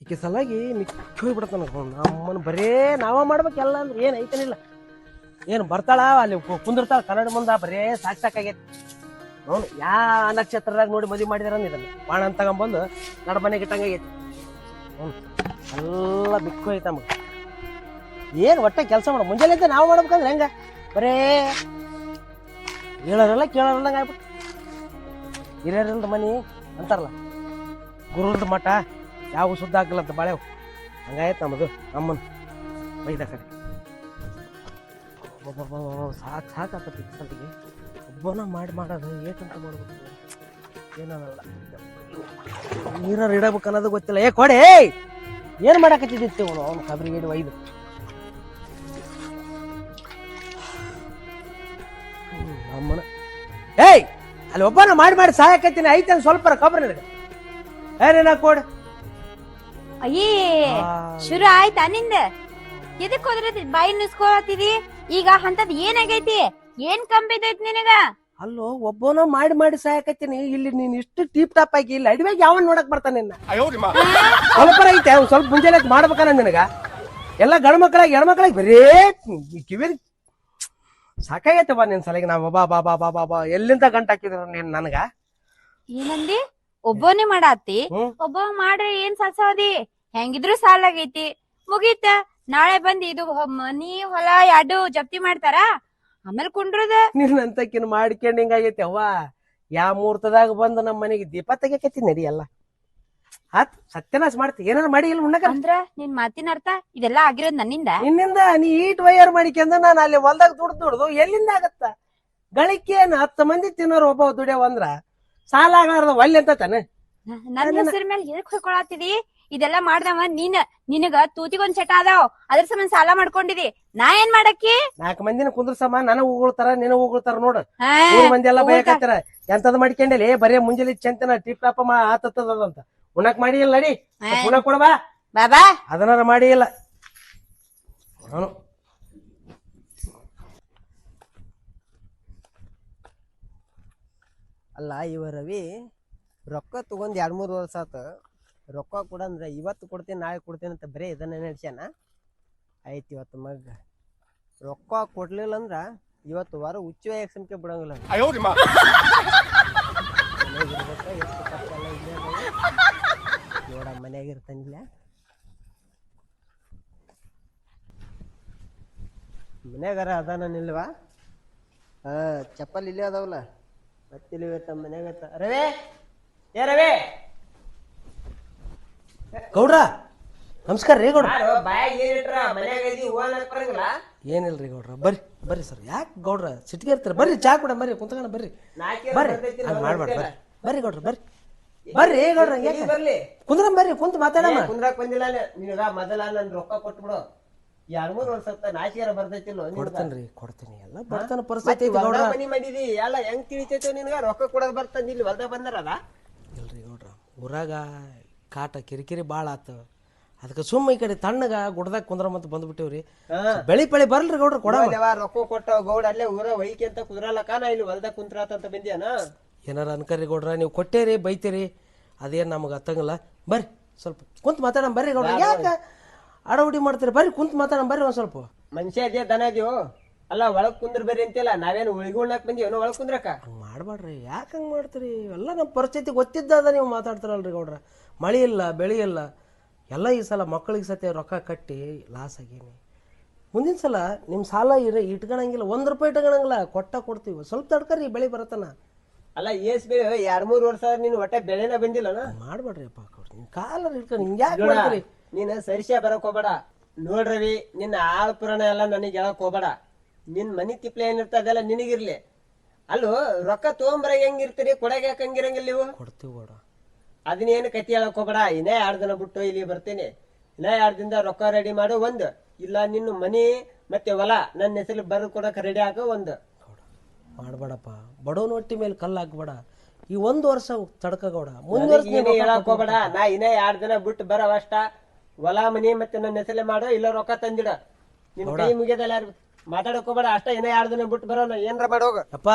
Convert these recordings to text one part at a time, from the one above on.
ಈಕೆ ಸಲಾಗಿ ಮಿಕ್ಕಿ ಹೋಗ್ಬಿಡತ್ತ ನಮ್ಮನ್ನು ಬರೇ ನಾವ ಮಾಡ್ಬೇಕೆಲ್ಲ ಅಂದ್ರೆ ಏನು ಐತನಿಲ್ಲ. ಏನು ಬರ್ತಾಳ ಅಲ್ಲಿ ಕುಂದಿರ್ತಾಳ ಕನ್ನಡ ಮುಂದ ಬರೇ ಸಾಕಾಗೈತಿ. ಅವನು ಯಾ ನಕ್ಷತ್ರದಾಗ ನೋಡಿ ಮದುವೆ ಮಾಡಿದಾರ ಇದನ್ನ ಬಾಣ ಅಂತ ತಗೊಂಬಂದು ನಡ ಮನೆಗೆ ಇಟ್ಟಂಗೈತಿ. ಹ್ಞೂ ಎಲ್ಲ ಬಿಕ್ಕು ಐತ ನಮಗೆ. ಏನು ಒಟ್ಟ ಕೆಲಸ ಮಾಡ ಮುಂಜಾನೆ ನಾವು ಮಾಡ್ಬೇಕಂದ್ರೆ ಹೆಂಗ ಬರೇ ಹೇಳೋರೆಲ್ಲ ಕೇಳೋರಲ್ಲಂಗೆ ಆಗ್ಬಿಟ್ಟು ಹಿರಿಯರಲ್ದ ಮನಿ ಅಂತಾರಲ್ಲ ಗುರುಲ್ದ ಮಠ ಯಾವ ಶುದ್ಧ ಆಗಲ್ಲ ಅಂತ ಬಾಳೆವು ಹಂಗಾಯ್ತು ನಮ್ಮದು ಅಮ್ಮನ ಬೈದ ಕಡೆ ಸಾಕು ಸಾಕಾಕತಿ ಸಲಿಗೆ ಒಬ್ಬನ ಮಾಡೋದು ಏಕಂತ ಮಾಡ್ಬೇಕು ಏನಲ್ಲ ನೀರಾರು ಇಡಬೇಕು ಅನ್ನೋದು ಗೊತ್ತಿಲ್ಲ. ಕೊಡೆ ಏನು ಮಾಡಾಕತ್ತಿದ್ದಿತ್ತು ಅವನು ಅವ್ನು ಕಬ್ರಿಗೆ ಇಡು ಒಯ್ದು ಅಮ್ಮನ ಏಯ್ ಅಲ್ಲಿ ಒಬ್ಬನ ಮಾಡಿ ಸಹಾಯಕತ್ತೀನಿ ಐತೆ ಸ್ವಲ್ಪ ಕಬ್ರ ಏನೇನ ಕೊಡು. ಅಯ್ಯೇ ಶುರು ಆಯ್ತಾ ನಿಂದ ಎದಕ್ ಹೋದ್ರ ಬಾಯಿ ನುಸ್ಕೊಳತಿದಿ ಈಗ ಅಂತದ್ ಏನಾಗೈತಿ ಏನ್ ಕಂಬಿದೈತಿ ನಿನಗ? ಅಲ್ಲೋ ಒಬ್ಬನ ಮಾಡಿ ಸಹಾಯಕತ್ತೀನಿ ಇಲ್ಲಿ ನೀನ್ ಇಷ್ಟು ಟೀಪ್ ಟಾಪ್ ಆಗಿ ಇಲ್ಲಿ ಅಡಿವಾಗಿ ಯಾವನ್ ನೋಡಕ್ ಬರ್ತಾನೆ ನಿನ್ನ ಸ್ವಲ್ಪ ಐತೆ ಅವ್ನು ಸ್ವಲ್ಪ ಮುಂಜಾನೆ ಮಾಡ್ಬೇಕನ್ನ ನಿನಗ ಎಲ್ಲ ಗಂಡ ಮಕ್ಕಳಾಗಿ ಹೆಣ್ಮಕ್ಳಾಗಿ ಬರೇ ಕಿವಿ ಸಾಕಾಗೈತೆ ಬಾ ನಿನ್ ಸಲಗೆ ನಾವು ಬಾ ಎಲ್ಲಿಂದ ಗಂಟ ಹಾಕಿದ್ರು ನೀನ್ ನನಗ ಏನಂದಿ? ಒಬ್ಬನೇ ಮಾಡಾತಿ ಒಬ್ಬ ಮಾಡ್ರಿ ಏನ್ ಸಾಸವದಿ ಹೆಂಗಿದ್ರು ಸಾಲಾಗೈತಿ ಮುಗೀತ. ನಾಳೆ ಬಂದ್ ಇದು ಮನಿ ಹೊಲ ಎರಡು ಜಪ್ತಿ ಮಾಡ್ತಾರ ಆಮೇಲೆ ಕುಂಡ್ರದ ನಿನ್ನಂತಕಿನ ಮಾಡ್ಕೊಂಡ್ ಹಿಂಗಾಗೈತಿ ಅವ್ವ. ಯಾ ಮುಹೂರ್ತದಾಗ ಬಂದು ನಮ್ಮ ಮನೆಗೆ ದೀಪ ತೆಗಿಯಕತ್ತಿ ನಡಿ ಎಲ್ಲ ಆತ್ ಸತ್ಯನಾಶ ಮಾಡ್ತಿ ಏನಾರ ಮಾಡಿ ಇಲ್ಲ ಉಣ್ಣಕ ಅಂದ್ರ ನಿನ್ ಮಾತಿನ ಅರ್ಥ ಇದೆಲ್ಲಾ ಆಗಿರೋದ್ ನನ್ನಿಂದ? ನಿನ್ನಿಂದ ನೀ ಈಟ್ ವೈಯರ್ ಮಾಡಿಕೊಂಡ ನಾನು ಅಲ್ಲಿ ಹೊಲ್ದಾಗ ದುಡ್ದು ಎಲ್ಲಿಂದ ಆಗತ್ತ ಗಳಿಕೆ 10 ಮಂದಿ ತಿನ್ನೋರು ಒಬ್ಬ ದುಡಿಯವ ಅಂದ್ರ ಸಾಲ ಆಗಲಾರ್ದ ಒಲ್ಲೆ ಅಂತ ತಾನೆ. ನನ್ ಹೆಸರ ಮೇಲೆ ಎದಕ್ ಹೊಯ್ಕೊಳತಿದಿ? ಇದೆಲ್ಲಾ ಮಾಡ್ದವ ನಿನಗ ತೂತಿಗೊಂದ್ ಚಟ ಅದಾವ್ ಅದ್ರ ಸಂಬಂಧ ಸಾಲ ಮಾಡ್ಕೊಂಡಿದಿ. ನಾ ಏನ್ ಮಾಡಕ್ಕಿ? 4 ಮಂದಿನ ಕುಂದ್ರಸಮ್ಮ ನನಗ್ ಉಗುಳ್ತಾರ ನಿನ ಉಗುಳ್ತಾರ ನೋಡು. 3 ಮಂದಿ ಎಲ್ಲ ಬಯಕತ್ತಾರ ಎಂತದ್ ಮಾಡ್ಕೊಂಡೇಲಿ ಬರೇ ಮುಂಜಾನೆ ಚಂತನ ಟಿಪ್ ಟಾಪ್ ಆತದಂತ ಉಣ್ಣಕ್ ಮಾಡಿ ಇಲ್ಲ ನಡಿ ಉಣ್ಣಕ್ ಕೊಡಬಾ ಬಾಬಾ ಅದನ್ನಾರ ಮಾಡಿ ಇಲ್ಲ ನಾನು ಅಲ್ಲ. ಇವ ರವಿ ರೊಕ್ಕ ತಗೊಂಡ್ 2-3 ವರ್ಷ ಆತ ರೊಕ್ಕ ಕೊಡಂದ್ರೆ ಇವತ್ತು ಕೊಡ್ತೀನಿ ನಾಳೆ ಕೊಡ್ತೀನಿ ಅಂತ ಬರೀ ಇದನ್ನ ನಡೆಸ್ಯಾನ. ಆಯ್ತು ಇವತ್ತು ಮಗ ರೊಕ್ಕ ಕೊಡ್ಲಿಲ್ಲ ಅಂದ್ರ ಇವತ್ತು ವಾರ ಹುಚ್ಚುವ ಎಕ್ಸಮ್ಕೆ ಬಿಡಂಗಿಲ್ಲ. ನೋಡ ಮನ್ಯಾಗ ಇರ್ತಾನಿಲ್ಲ ಮನ್ಯಾಗಾರ ಅದಾನ ನಿಲ್ವಾ? ಚಪ್ಪಲ್ ಇಲ್ಲೇ ಅದಾವಲ್ಲ ಮತ್ತಿಲ್ಲಿ ತಮ್ಮ ಮನ್ಯಾಗ ರವೇ ಏ ರವೇ ಗೌಡ್ರ ನಮಸ್ಕಾರ ರೀ ಗೌಡ್ರ. ಏನಿಲ್ರಿ ಗೌಡ್ರ ಬರ್ರಿ ಸರ್. ಯಾಕೆ ಗೌಡ್ರ ಸಿಟ್ಟಿಗೆ ಇರ್ತೀರ ಬರ್ರಿ ಚಾ ಕೂಡ ಬರ್ರಿ ಕುಂತ್ಕೊಂಡ ಬರ್ರಿ ಮಾಡ್ಬೇಡ ಬರ್ರಿ ಗೌಡ್ರ ಬರ್ರಿ ಗೌಡ್ರ ಕುಂದ್ರ ಬರ್ರಿ ಕುಂತ ಮಾತಾಡಮ್ಮ. ಕುಂದ್ರಾಕ್ ಬಂದಿಲ್ಲ ನಿನಗ ಮೊದಲ ನನ್ ರೊಕ್ಕ ಕೊಟ್ಬಿಡು 2-3 ವರ್ಷ ನಾಚಿಗಾರ ಬರ್ತೈತಿಲ್ಲ ಕೊಡ್ತೀನಿ ಎಲ್ಲ ಬರ್ತಾನ ಪರಿಸ್ಥಿತಿ ಮನಿ ಮಾಡಿದಿ ಎಲ್ಲ ಹೆಂಗ್ ತಿಳಿತೈತಿ ನಿನಗ ರೊಕ್ಕ ಕೊಡೋದ್ ಬರ್ತಂದ ಇಲ್ಲಿ ಹೊಲ್ದಾಗ ಬಂದಾರಲ್ಲ. ಇಲ್ರಿ ಗೌಡ್ರ ಊರಾಗ ಕಾಟ ಕಿರಿಕಿರಿ ಬಾಳ ಆತ ಅದಕ್ಕೆ ಸುಮ್ಮ ಈ ಕಡೆ ತಣ್ಣಗ ಗುಡ್ದಾಗ ಕುಂದ್ರ ಅಂತ ಬಂದ್ಬಿಟ್ಟಿವ್ರಿ. ಬೆಳಿ ಬರ್ಲ್ರಿ ಗೌಡ್ರ ಕೊಡ ರೊಕ್ಕ ಕೊಟ್ಟ ಗೌಡ ಅಲ್ಲೇ ಊರ ಒಯ್ಕೆ ಅಂತ ಕುದ್ರಲಕ್ಕ ನಾ ಇಲ್ಲಿ ಹೊಲ್ದಾಗ ಕುಂತ್ರಾತಂತ ಬಂದ್ಯಾನ. ಏನಾರ ಅನ್ಕರಿ ಗೌಡ್ರ ನೀವು ಕೊಟ್ಟೇರಿ ಬೈತೀರಿ ಅದೇನ್ ನಮಗ ಹತ್ತಂಗಿಲ್ಲ. ಬರ್ರಿ ಸ್ವಲ್ಪ ಕುಂತ್ ಮಾತಾಡ ಬರ್ರಿ ಗೌಡ್ರ. ಯಾಕ ಅಡವಡಿ ಮಾಡ್ತೀರಿ ಬರ್ರಿ ಕುಂತ್ ಮಾತಾಡ ಬರ್ರಿ ಒಂದ್ ಸ್ವಲ್ಪ. ಮನುಷ್ಯ ಅದೇ ದನ ಇದೀವು ಅಲ್ಲ ಒಳಗ್ ಕುಂದ್ರ ಬರ್ರಿ ಅಂತಿಲ್ಲ ನಾವೇನು ಉಳಿಗುಣಕ್ ಬಂದಿವನು ಒಳಗ್ ಕುಂದ್ರಕ. ಹಂಗ ಮಾಡ್ಬೇಡ್ರಿ ಯಾಕೆ ಹಂಗ ಮಾಡ್ತೀರಿ ಎಲ್ಲ ನಮ್ಮ ಪರಿಸ್ಥಿತಿ ಗೊತ್ತಿದ್ದದ ನೀವು ಮಾತಾಡ್ತಾರಲ್ರಿ ಗೌಡ್ರ. ಮಳಿ ಇಲ್ಲ ಬೆಳಿ ಇಲ್ಲ ಎಲ್ಲ ಈ ಸಲ ಮಕ್ಕಳಿಗೆ ಸತ್ಯ ರೊಕ್ಕ ಕಟ್ಟಿ ಲಾಸ್ ಆಗೀನಿ. ಮುಂದಿನ ಸಲ ನಿಮ್ಮ ಸಾಲ ಇಟ್ಕೊಳಂಗಿಲ್ಲ 1 ರೂಪಾಯಿ ಇಟ್ಕೊಳಂಗಿಲ್ಲ ಕೊಡ್ತೀವಿ ಸ್ವಲ್ಪ ತಡ್ಕರಿ ಬೆಳಿ ಬರತ್ತನ. ಅಲ್ಲ ಏಸ್ ಬೆಳೆ 2-3 ವರ್ಷ ನೀನು ಒಟ್ಟೆ ಬೆಳೆನ ಬಂದಿಲ್ಲ ಮಾಡ್ಬೇಡ್ರಿ ಅಪ್ಪ ನಿಮ್ ಕಾಲರ್ ಇಟ್ಕೊಂಡು ಹಿಂಗ್ಯಾಕೆ ಮಾಡ್ತೀರಿ? ನೀನ್ ಸರಿಸ್ಯಾ ಬರಕ್ ಹೋಗ್ಬೇಡ ನೋಡ್ರವಿ ನಿನ್ನ ಆಳ್ ಪುರಾಣ ಎಲ್ಲ ನನಗೆ ಹೇಳಕ್ ಹೋಗ್ಬೇಡ. ನಿನ್ ಮನಿ ತಿಪ್ಲೆ ಏನಿರ್ತದೆಲ್ಲ ನಿನಗಿರ್ಲಿ. ಅಲ್ಲೂ ರೊಕ್ಕ ತಗೊಂಬರ ಹೆಂಗಿರ್ತೀರಿ ಕೊಡಗ ಯಾಕೆ ಹಂಗಿರಂಗಿಲ್ಲ ನೀವು? ಕೊಡ್ತೀವಿ ಗೌಡ ಅದನ್ನೇನು ಕತಿ ಹೇಳಕ್ ಹೋಗ್ಬೇಡ. ಇನ್ನೇ 2 ದಿನ ಬಿಟ್ಟು ಇಲ್ಲಿ ಬರ್ತೀನಿ. ಇನ್ನೇ 2 ದಿನದ ರೊಕ್ಕ ರೆಡಿ ಮಾಡು. ಒಂದು ಇಲ್ಲ ನಿನ್ನ ಮನಿ ಮತ್ತೆ ಹೊಲ ನನ್ನ ಹೆಸರು ಬರ್ ಕೊಡಕ್ ರೆಡಿ ಆಗೋ ಒಂದು ಮಾಡ್ಬೇಡಪ್ಪ. ಬಡವನ ಹೊಟ್ಟಿ ಮೇಲೆ ಕಲ್ಲು ಹಾಕ್ಬೇಡ. ಈ 1 ವರ್ಷ ತಡ್ಕ ಗೌಡ ಹೇಳಕ್ ಹೋಗ್ಬೇಡ. ನಾ ಇನ್ನೇ 2 ದಿನ ಬಿಟ್ಟು ಬರವಷ್ಟ ಹೊಲ ಮನಿ ಮತ್ತೆ ನನ್ನ ಹೆಸರೇ ಮಾಡು ಇಲ್ಲ ರೊಕ್ಕ ತಂದಿಡ. ನಿನ್ ಕೈ ಮುಗಿಯದಲ್ಲ ಯಾರು ಮಾತಾಡಕ್ ಹೋಗ್ಬೇಡ ಅಷ್ಟ. ಇನ್ನೇ 2 ದಿನ ಬಿಟ್ಟು ಬರೋಣ ಏನ್ರ ಬೇಡ ಹೋಗ ಅಪ್ಪ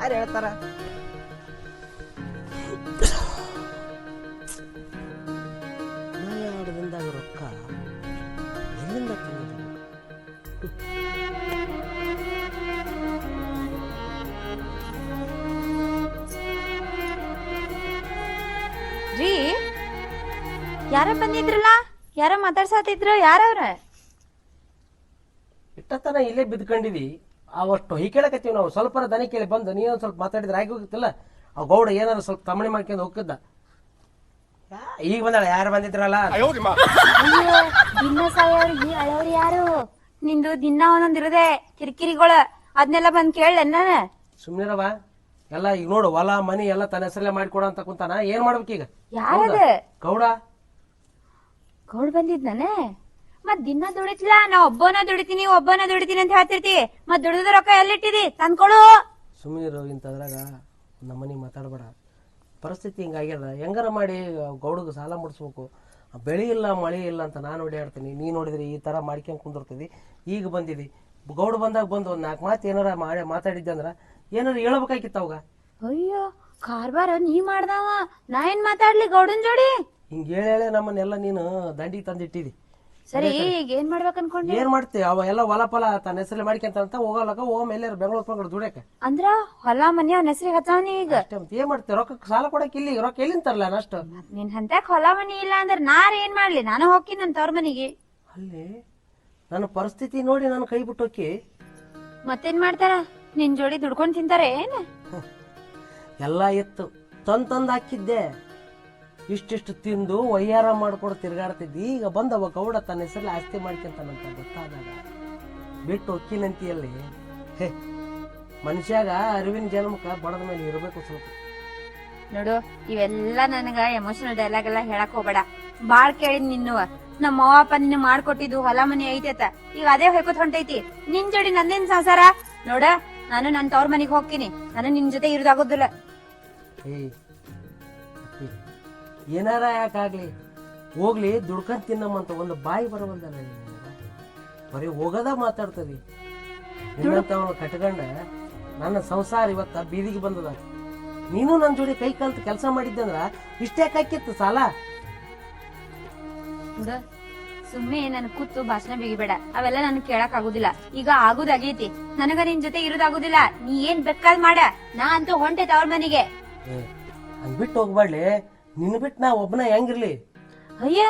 ಯಾರು ಹೇಳ್ತಾರ. ರೀ ಯಾರ ಬಂದಿದ್ರಲ್ಲ, ಯಾರ ಮಾತಾಡ್ಸತ್ತಿದ್ರು, ಯಾರವ್ರ? ಇಟ್ಟತನ ಇಲ್ಲೇ ಬಿದ್ಕೊಂಡಿವಿ, ಅವಷ್ಟು ಹೀಕೇಳಕತ್ತೀವಿ ನಾವು. ಸ್ವಲ್ಪ ದನಿ ಕೇಳಿ ಬಂದು ನೀವೊಂದು ಸ್ವಲ್ಪ ಮಾತಾಡಿದ್ರೆ ಆಗಿ ಹೋಗುತ್ತಿಲ್ಲ. ಆ ಗೌಡ ಏನಾದ್ರು ಸ್ವಲ್ಪ ತಮಣಿ ಮಾಡ್ಕೊಂಡು ಹೋಗಿದ್ದ. ಈಗ ಬಂದಾಳ, ಯಾರು ಬಂದಿದ್ರಲ್ಲ? ದಿನ ಸಾಯೋರ್ಗಿ ಅಳವ್ರು ಯಾರು? ನಿಂದು ದಿನ ಒಂದೊಂದಿರದೆ ಕಿರಿಕಿರಿಗಳ, ಅದ್ನೆಲ್ಲ ಬಂದ್ ಕೇಳಲ್ಲ ನಾನು. ಸುಮ್ನಿರವ, ಎಲ್ಲ ಈಗ ನೋಡು ಹೊಲ ಮನಿ ಎಲ್ಲ ತನ್ನ ಹೆಸರಲ್ಲೇ ಮಾಡಿಕೊಡ ಅಂತ ಕುಂತಾನ. ಏನ್ ಮಾಡ್ಬೇಕೀಗ? ಯಾರದ? ಗೌಡ. ಗೌಡ ಬಂದಿದ್ನಾನೆ. ಮತ್ ದಿನ ದುಡಿತ್ಲಾ, ನಾ ಒಬ್ಬನ ದುಡಿತೀನಿ ಅಂತ ಹೇಳ್ತಿರ್ತಿ. ಮತ್ ದುಡಿದ ರೊಕ್ಕ ಎಲ್ಲಿಟ್ಟಿದಿ? ತಂದ್ಕೊಳು. ಸುಮ್ನಿರು, ಇಂಥದ್ರಾಗ ನಮ್ಮನಿ ಮಾತಾಡ್ಬೇಡ. ಪರಿಸ್ಥಿತಿ ಹಿಂಗಾಗ್ಯದ. ಹೆಂಗಾರ ಮಾಡಿ ಗೌಡಗೆ ಸಾಲ ಮುಡಿಸ್ಬೇಕು. ಬೆಳೆ ಇಲ್ಲ ಮಳೆ ಇಲ್ಲ ಅಂತ ನಾನು ಓಡಾಡ್ತೀನಿ. ನೀ ನೋಡಿದ್ರಿ ಈ ತರ ಮಾಡ್ಕೊಂಡ್ ಕುಂದಿರ್ತಿದಿ. ಈಗ ಬಂದಿದಿ, ಗೌಡ ಬಂದಾಗ ಬಂದು ಒಂದ್ 4 ಮಾತು ಏನಾರ ಮಾತಾಡಿದ್ದೆ ಅಂದ್ರ ಏನಾರ ಹೇಳ್ಬೇಕಾಗಿತ್ತ ಅವಾಗ. ಅಯ್ಯೋ ಕಾರ್ಬಾರ ನೀ ಮಾಡ್ದಾವ, ನಾ ಏನ್ ಮಾತಾಡ್ಲಿ ಗೌಡನ್ ಜೋಡಿ? ಹಿಂಗ ಹೇಳೇ ನಮ್ಮನ್ನೆಲ್ಲ ನೀನು ದಂಡಿಗೆ ತಂದಿಟ್ಟಿದಿ. ಸರಿ, ಈಗ ಏನ್ ಮಾಡ್ಬೇಕ್ ಅನ್ಕೊಂಡಿ? ಏನ್ ಮಾಡ್ತಿ? ಅವ ಎಲ್ಲ ಹೊಲ ಫಲ ತನ್ನ ಹೆಸರಲ್ಲಿ ಮಾಡ್ಕೊಂತ ಹೋಗಲ್ಲಕ ಹೋಗಮ್ ಎಲ್ಲಾರು ಬೆಂಗಳೂರು ದುಡ್ಯಾಕ. ಅಂದ್ರ ಹೊಲ ಮನಿ ಅವ್ನ ಹೆಸರಿಗೆ ಹಚ್ಚವನಿ ಈಗ. ಏನ್ ಮಾಡ್ತಿ? ರೊಕ್ಕ ಸಾಲ ಕೊಡಕ್ ಇಲ್ಲಿ ರೊಕ್ಕ ಎಲ್ಲಿಂದ ತರಲ್ಲ ಅಷ್ಟ. ನಿನ್ ಹಂತಕ್ ಹೊಲ ಮನಿ ಇಲ್ಲ ಅಂದ್ರ ನಾರ್ ಏನ್ ಮಾಡ್ಲಿ? ನಾನು ಹೋಗ್ತೀನಿ ನನ್ ತವ್ರ ಮನಿಗೆ. ಅಲ್ಲಿ ನನ್ನ ಪರಿಸ್ಥಿತಿ ನೋಡಿ ನಾನು ಕೈ ಬಿಟ್ಟೋಕಿ. ಮತ್ತೇನ್ ಮಾಡ್ತಾರ? ನಿನ್ ಜೋಡಿ ದುಡ್ಕೊಂಡ್ ತಿಂತಾರ ಏನ್? ಎಲ್ಲಾ ಇತ್ತು, ತಂದ್ ಹಾಕಿದ್ದೆ. ಇಷ್ಟಿಷ್ಟು ತಿಂದು ವಯ್ಯಾರ ಮಾಡ್ಕೊಂಡು ತಿರ್ಗಾಡ್ತಿದ್ದಿ. ಈಗ ಬಂದವ ಗೌಡ ತನ್ನ ಹೆಸರಲ್ಲಿ ಆಸ್ತಿ ಮಾಡ್ಕೊಂತಾನಂತ ಗೊತ್ತಾದಾಗ ಬಿಟ್ಟು ಒಕ್ಕಿನಂತಿಯಲ್ಲಿ. ಹೇ, ಮನುಷ್ಯಾಗ ಅರಿವಿನ ಜನ್ಮಕ್ಕ ಬಡದ ಮೇಲೆ ಇರಬೇಕು ಸ್ವಲ್ಪ. ನೋಡು, ಇವೆಲ್ಲ ನನಗ ಎಮೋಷನಲ್ ಡೈಲಾಗ್ ಎಲ್ಲ ಹೇಳಕ್ ಹೋಗ್ಬೇಡ. ಬಾಳ್ ಕೇಳಿದ್ ನಿನ್ನುವ. ನಮ್ಮ ಅವ್ವಪ್ಪ ನಿನ್ನ ಮಾಡ್ಕೊಟ್ಟಿದ್ದು ಹೊಲ ಮನಿ ಐತೇತ, ಈಗ ಅದೇ ಹೊಯ್ಕೊತ್ ಹೊಂಟೈತಿ. ನಿನ್ ಜೋಡಿ ನಂದೇನ್ ಸಂಸಾರ? ನೋಡ, ನಾನು ನನ್ ತವ್ರ ಮನಿಗ್ ಹೋಗ್ತೀನಿ. ನಾನು ನಿನ್ ಜೊತೆ ಇರೋದಾಗೋದಿಲ್ಲ. ಏನಾರ ಯಾಕಾಗ್ಲಿ ಹೋಗ್ಲಿ, ದುಡ್ಕೊಂಡ್ ತಿನ್ನಮ್ಮಂತ ಒಂದು ಬಾಯಿ ಬರಬಲ್ದಲ್ಲ. ಬರೀ ಹೋಗದ ಮಾತಾಡ್ತದಿ. ಕಟ್ಕೊಂಡ ನನ್ನ ಸಂಸಾರ ಇವತ್ತ ಬೀದಿಗೆ ಬಂದದ. ನೀನು ನನ್ ಜೋಡಿ ಕೈ ಕಲ್ತು ಕೆಲಸ ಮಾಡಿದ್ದಂದ್ರ ಇಷ್ಟೇ ಕಾಕಿತ್ತು ಸಾಲ. ಸುಮ್ಮನೆ ನನ್ ಕೂತು ಭಾಷಣ ಬಿಗಿಬೇಡ, ಅವೆಲ್ಲ ನನ್ ಕೇಳಕ್ ಆಗುದಿಲ್ಲ. ಈಗ ಆಗುದಾಗೈತಿ, ನನಗ ನಿನ್ ಜೊತೆ ಇರೋದಾಗುದಿಲ್ಲ. ನೀ ಏನ್ ಬೇಕಾದ್ ಮಾಡ, ನಾ ಅಂತೂ ಹೊಂಟೆ ತವ್ರ ಮನಿಗೆ. ಹಂಗ್ ಬಿಟ್ಟು ಹೋಗ್ಬಾಡ್ಲಿ. ನಿನ್ ಬಿಟ್ಟು ನಾ ಒಬ್ಬನ ಹೆಂಗಿರ್ಲಿ? ಅಯ್ಯ,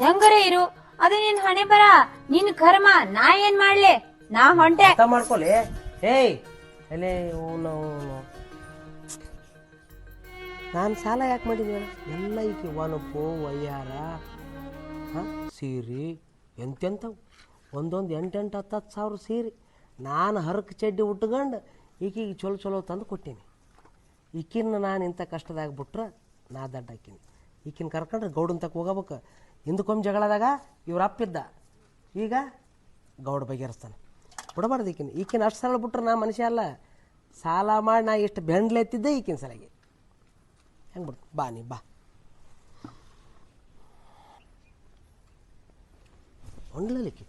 ಹೆಂಗರ ಇರು, ಅದು ನಿನ್ ಹಣೆ ಬರ, ನಿನ್ ಕರ್ಮ. ನಾ ಏನ್ ಮಾಡ್ಲಿ? ನಾ ಹೊಂಟೆ. ಅರ್ಥ ಮಾಡ್ಕೊಲಿ. ಏಯ್ ಎಲೆ, ನಾನ್ ಸಾಲ ಯಾಕೆ ಮಾಡಿದ್ವಿ? ಎಲ್ಲ ಈಕಿ ಒನಪು ವಯ್ಯಾರ ಸೀರೆ ಎಂತೆಂಥವು ಒಂದೊಂದು 8-10 ಸಾವಿರ ಸೀರೆ ನಾನು ಹರಕು ಚಡ್ಡಿ ಉಟ್ಕೊಂಡು ಈಕಿಗೆ ಚಲೋ ತಂದು ಕೊಟ್ಟೀನಿ. ಈಕಿನ ನಾನು ಇಂಥ ಕಷ್ಟದಾಗ್ಬಿಟ್ರೆ ನಾ ದಡ್ಡ ಹಾಕೀನಿ. ಈಕಿನ ಕರ್ಕೊಂಡ್ರೆ ಗೌಡನ ತಕ್ಕ ಹೋಗಬೇಕು. ಹಿಂದಕ್ಕೊಮ್ಮೆ ಜಗಳದಾಗ ಇವ್ರ ಅಪ್ಪಿದ್ದ, ಈಗ ಗೌಡ ಬಗೆಹರಿಸ್ತಾನೆ. ಬಿಡಬಾರ್ದು ಈಕಿನ ಅಷ್ಟು ಸರಳ ಬಿಟ್ರೆ ನಾ ಮನುಷ್ಯ ಅಲ್ಲ. ಸಾಲ ಮಾಡಿ ನಾ ಎಷ್ಟು ಬೆಂಡ್ಲೆತ್ತಿದ್ದೆ ಈಕಿನ ಸಲಗೆ. ಹೆಂಗೆ ಬಿಡ್ತು? ಬಾ ನೀ ಬಾ. ಹೊಂಡ್ಲಿಕ್ಕೆ